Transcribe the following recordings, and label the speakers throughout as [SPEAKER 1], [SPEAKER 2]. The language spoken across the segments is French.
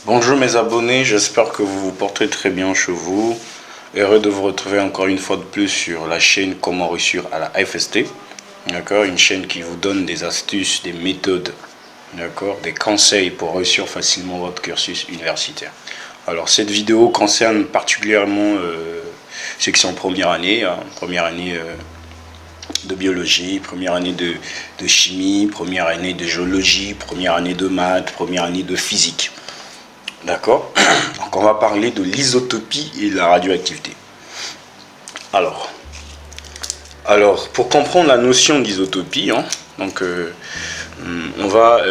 [SPEAKER 1] Bonjour mes abonnés, j'espère que vous vous portez très bien chez vous. Heureux de vous retrouver encore une fois de plus sur la chaîne Comment réussir à la FST. D'accord, une chaîne qui vous donne des astuces, des méthodes, d'accord, des conseils pour réussir facilement votre cursus universitaire. Alors cette vidéo concerne particulièrement ceux qui sont en première année, de biologie, première année de chimie, première année de géologie, première année de maths, première année de physique. D'accord. Donc on va parler de l'isotopie et de la radioactivité. Alors pour comprendre la notion d'isotopie, on va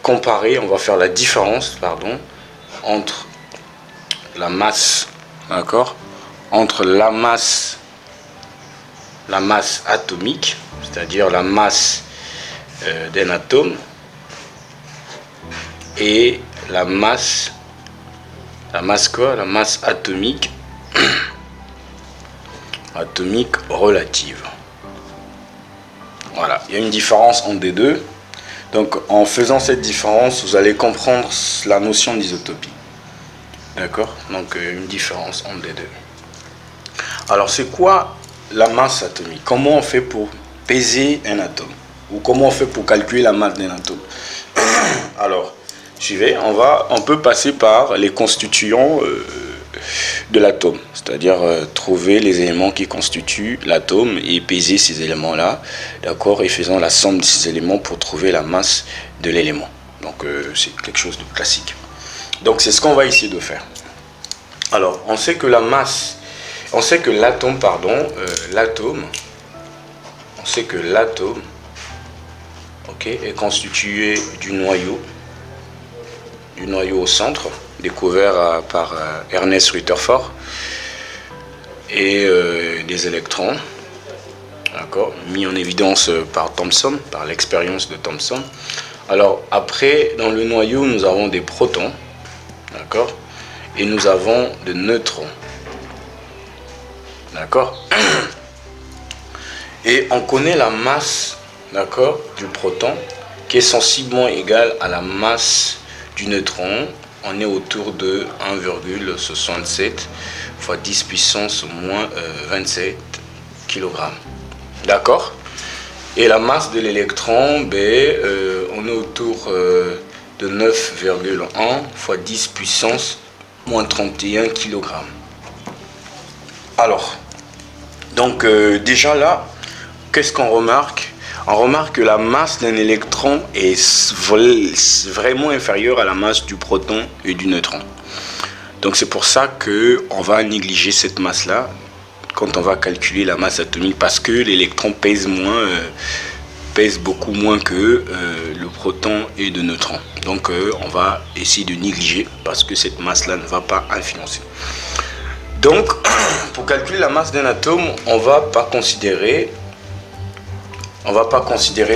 [SPEAKER 1] comparer, on va faire la différence, entre la masse, d'accord, entre la masse atomique, c'est-à-dire la masse d'un atome, et la masse atomique relative. Voilà, il y a une différence entre les deux. Donc en faisant cette différence, vous allez comprendre la notion d'isotopie. D'accord? Donc une différence entre les deux. Alors c'est quoi la masse atomique? Comment on fait pour peser un atome? Ou comment on fait pour calculer la masse d'un atome? Alors, suivez, on peut passer par les constituants de l'atome, c'est-à-dire trouver les éléments qui constituent l'atome et peser ces éléments-là, d'accord, et faisant la somme de ces éléments pour trouver la masse de l'élément. Donc c'est quelque chose de classique. Donc c'est ce qu'on va essayer de faire. Alors, on sait que l'atome, est constitué du noyau au centre, découvert par Ernest Rutherford, et des électrons, d'accord, mis en évidence par Thomson, par l'expérience de Thomson. Alors après, dans le noyau, nous avons des protons, d'accord, et nous avons des neutrons, d'accord. Et on connaît la masse, d'accord, du proton, qui est sensiblement égale à la masse du neutron. On est autour de 1,67 fois 10 puissance moins 27 kg. D'accord. Et la masse de l'électron, on est autour de 9,1 fois 10 puissance moins 31 kg. Alors, donc déjà là, qu'est-ce qu'on remarque? On remarque que la masse d'un électron est vraiment inférieure à la masse du proton et du neutron. Donc c'est pour ça qu'on va négliger cette masse-là quand on va calculer la masse atomique, parce que l'électron pèse beaucoup moins que le proton et le neutron. Donc on va essayer de négliger parce que cette masse-là ne va pas influencer. Donc pour calculer la masse d'un atome, on ne va pas considérer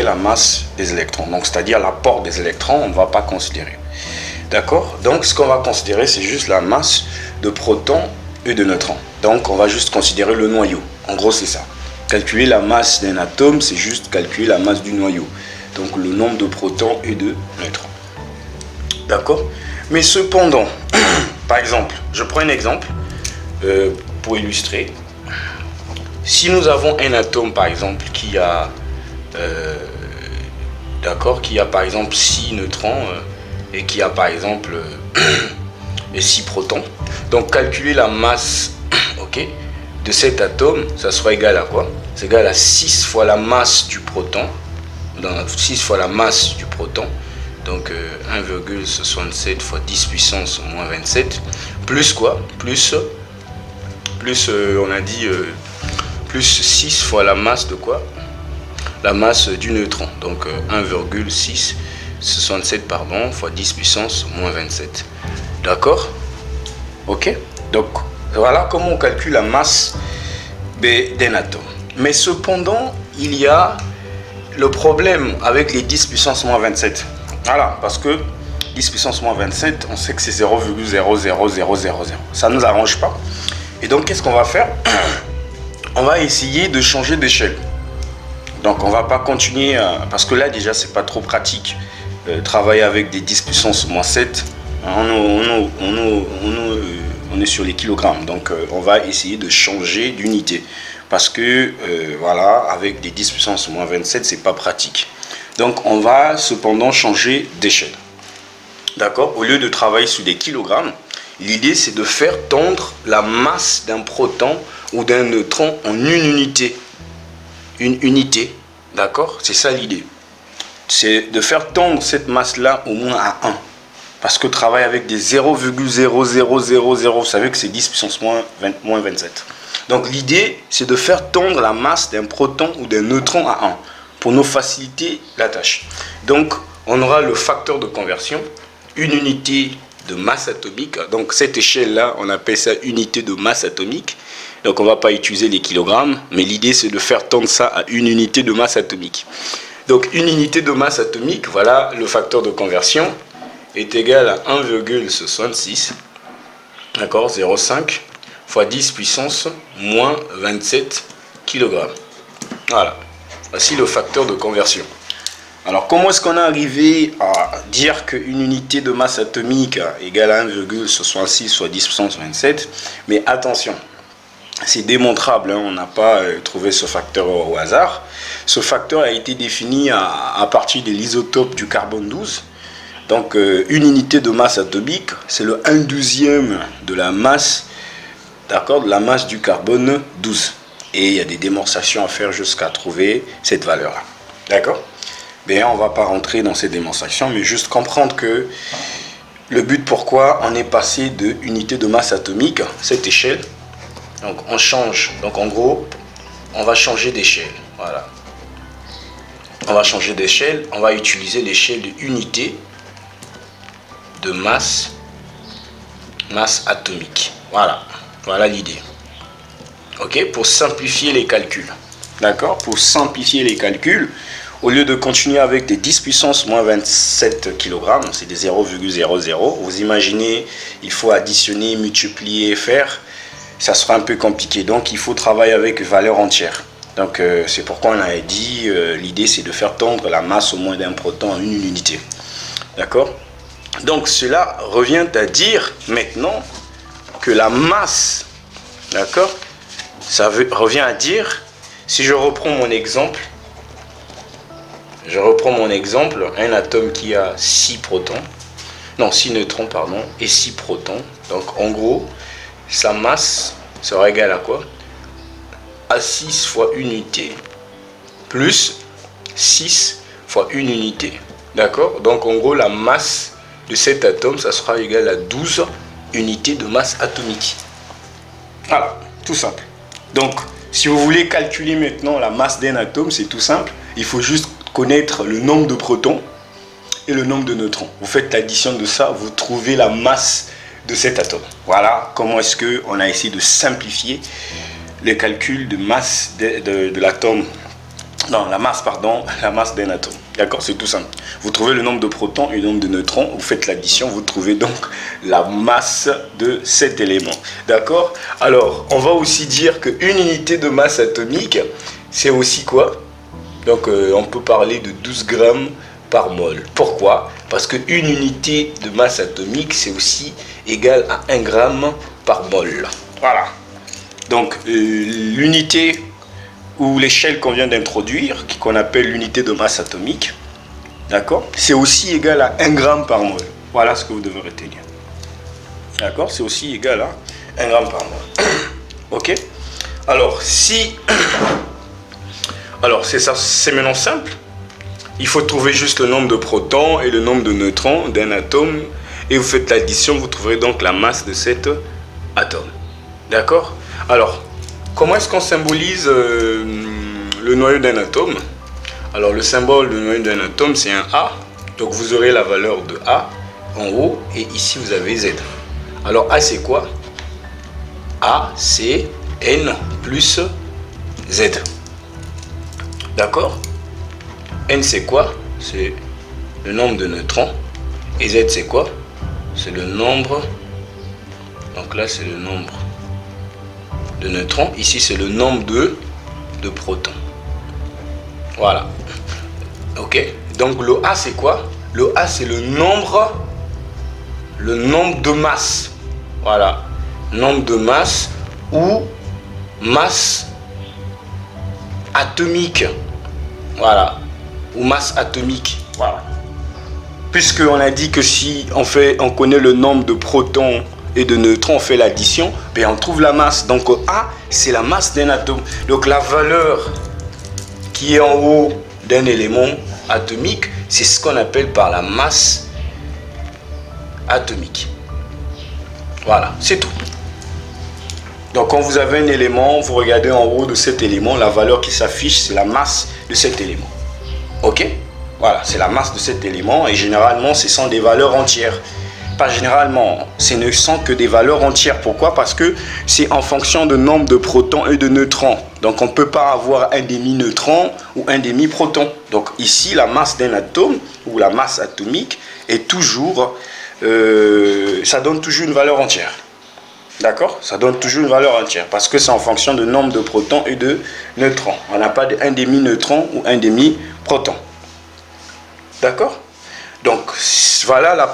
[SPEAKER 1] la masse des électrons, donc c'est-à-dire l'apport des électrons, on ne va pas considérer. D'accord? Donc ce qu'on va considérer, c'est juste la masse de protons et de neutrons. Donc on va juste considérer le noyau. En gros, c'est ça. Calculer la masse d'un atome, c'est juste calculer la masse du noyau. Donc le nombre de protons et de neutrons. D'accord? Mais cependant, par exemple, je prends un exemple pour illustrer. Si nous avons un atome, par exemple, qui a par exemple 6 neutrons et qui a par exemple 6 protons, donc calculer la masse de cet atome, ça sera égal à quoi? C'est égal à 6 fois la masse du proton, donc 1,67 fois 10 puissance moins 27, plus quoi? Plus on a dit plus 6 fois la masse de quoi? La masse du neutron, donc 1,667 fois 10 puissance moins 27. D'accord? Ok? Donc voilà comment on calcule la masse d'un atome. Mais cependant, il y a le problème avec les 10 puissance moins 27. Voilà, parce que 10 puissance moins 27, on sait que c'est 0,00000. Ça ne nous arrange pas. Et donc qu'est-ce qu'on va faire? On va essayer de changer d'échelle. Donc on va pas continuer parce que là déjà c'est pas trop pratique travailler avec des 10 puissance moins 7, on est sur les kilogrammes. Donc on va essayer de changer d'unité. Parce que voilà, avec des 10 puissance moins 27, c'est pas pratique. Donc on va cependant changer d'échelle. D'accord? Au lieu de travailler sur des kilogrammes, l'idée c'est de faire tendre la masse d'un proton ou d'un neutron en une unité. Une unité. D'accord? C'est ça l'idée. C'est de faire tendre cette masse-là au moins à 1. Parce que travailler avec des 0,0000, vous savez que c'est 10 puissance moins 27. Donc l'idée, c'est de faire tendre la masse d'un proton ou d'un neutron à 1 pour nous faciliter la tâche. Donc on aura le facteur de conversion, une unité de masse atomique. Donc cette échelle-là, on appelle ça unité de masse atomique. Donc on ne va pas utiliser les kilogrammes, mais l'idée c'est de faire tendre ça à une unité de masse atomique. Donc une unité de masse atomique, voilà le facteur de conversion, est égal à 1,66, d'accord, 0,5 fois 10 puissance moins 27 kg. Voilà, voici le facteur de conversion. Alors comment est-ce qu'on est arrivé à dire qu'une unité de masse atomique égale à 1,66 fois 10 puissance 27? Mais attention, c'est démontrable, hein, on n'a pas trouvé ce facteur au hasard. Ce facteur a été défini à partir de l'isotope du carbone 12. Donc une unité de masse atomique, c'est le 1/12 de la masse, d'accord, de la masse du carbone 12. Et il y a des démonstrations à faire jusqu'à trouver cette valeur-là. D'accord? Bien, on ne va pas rentrer dans ces démonstrations, mais juste comprendre que le but pourquoi on est passé de unité de masse atomique, cette échelle. Donc on change, donc en gros, on va changer d'échelle. Voilà. On va changer d'échelle, on va utiliser l'échelle de unité de masse atomique. Voilà, voilà l'idée. Ok, pour simplifier les calculs. D'accord, pour simplifier les calculs, au lieu de continuer avec des 10 puissance moins 27 kg, c'est des 0,00, vous imaginez, il faut additionner, multiplier, faire, ça sera un peu compliqué. Donc il faut travailler avec valeur entière. Donc c'est pourquoi on a dit, l'idée c'est de faire tendre la masse au moins d'un proton à une unité. D'accord? Donc cela revient à dire maintenant que la masse, d'accord, ça revient à dire, si je reprends mon exemple, un atome qui a 6 protons, non 6 neutrons pardon, et 6 protons, donc en gros, sa masse sera égale à quoi? À 6 fois une unité, plus 6 fois une unité, d'accord? Donc en gros, la masse de cet atome, ça sera égal à 12 unités de masse atomique. Voilà, tout simple. Donc, si vous voulez calculer maintenant la masse d'un atome, c'est tout simple. Il faut juste connaître le nombre de protons et le nombre de neutrons. Vous faites l'addition de ça, vous trouvez la masse de cet atome. Voilà comment est-ce qu'on a essayé de simplifier les calculs de masse de l'atome. Non, la masse d'un atome. D'accord, c'est tout simple. Vous trouvez le nombre de protons et le nombre de neutrons, vous faites l'addition, vous trouvez donc la masse de cet élément. D'accord? Alors, on va aussi dire qu'une unité de masse atomique, c'est aussi quoi? Donc, on peut parler de 12 grammes par mol. Pourquoi? Parce qu'une unité de masse atomique, c'est aussi égal à 1 gramme par mol. Voilà. Donc, l'unité ou l'échelle qu'on vient d'introduire, qu'on appelle l'unité de masse atomique, d'accord, c'est aussi égal à 1 gramme par mol. Voilà ce que vous devez retenir. D'accord, c'est aussi égal à 1 gramme par mol. Ok. Alors, c'est maintenant simple. Il faut trouver juste le nombre de protons et le nombre de neutrons d'un atome. Et vous faites l'addition, vous trouverez donc la masse de cet atome. D'accord? Alors, comment est-ce qu'on symbolise le noyau d'un atome? Alors, le symbole du noyau d'un atome, c'est un A. Donc, vous aurez la valeur de A en haut. Et ici, vous avez Z. Alors, A, c'est quoi? A, c'est N plus Z. D'accord? N, c'est quoi? C'est le nombre de neutrons. Et Z, c'est quoi? C'est le nombre. Donc là, c'est le nombre de neutrons. Ici, c'est le nombre de protons. Voilà. Ok. Donc le A, c'est quoi? Le A, c'est le nombre de masse. Voilà. Nombre de masse ou masse atomique. Voilà. Ou masse atomique. Voilà. Puisqu'on a dit que si on connaît le nombre de protons et de neutrons, on fait l'addition, ben on trouve la masse. Donc A, c'est la masse d'un atome. Donc la valeur qui est en haut d'un élément atomique, c'est ce qu'on appelle par la masse atomique. Voilà, c'est tout. Donc quand vous avez un élément, vous regardez en haut de cet élément, la valeur qui s'affiche, c'est la masse de cet élément. Ok? Voilà, c'est la masse de cet élément et généralement, ce sont des valeurs entières. Pas généralement, ce ne sont que des valeurs entières. Pourquoi? Parce que c'est en fonction du nombre de protons et de neutrons. Donc on ne peut pas avoir un demi-neutron ou un demi-proton. Donc ici, la masse d'un atome ou la masse atomique est toujours, ça donne toujours une valeur entière. D'accord? Ça donne toujours une valeur entière parce que c'est en fonction du nombre de protons et de neutrons. On n'a pas un demi-neutron ou un demi-proton. D'accord? Donc voilà la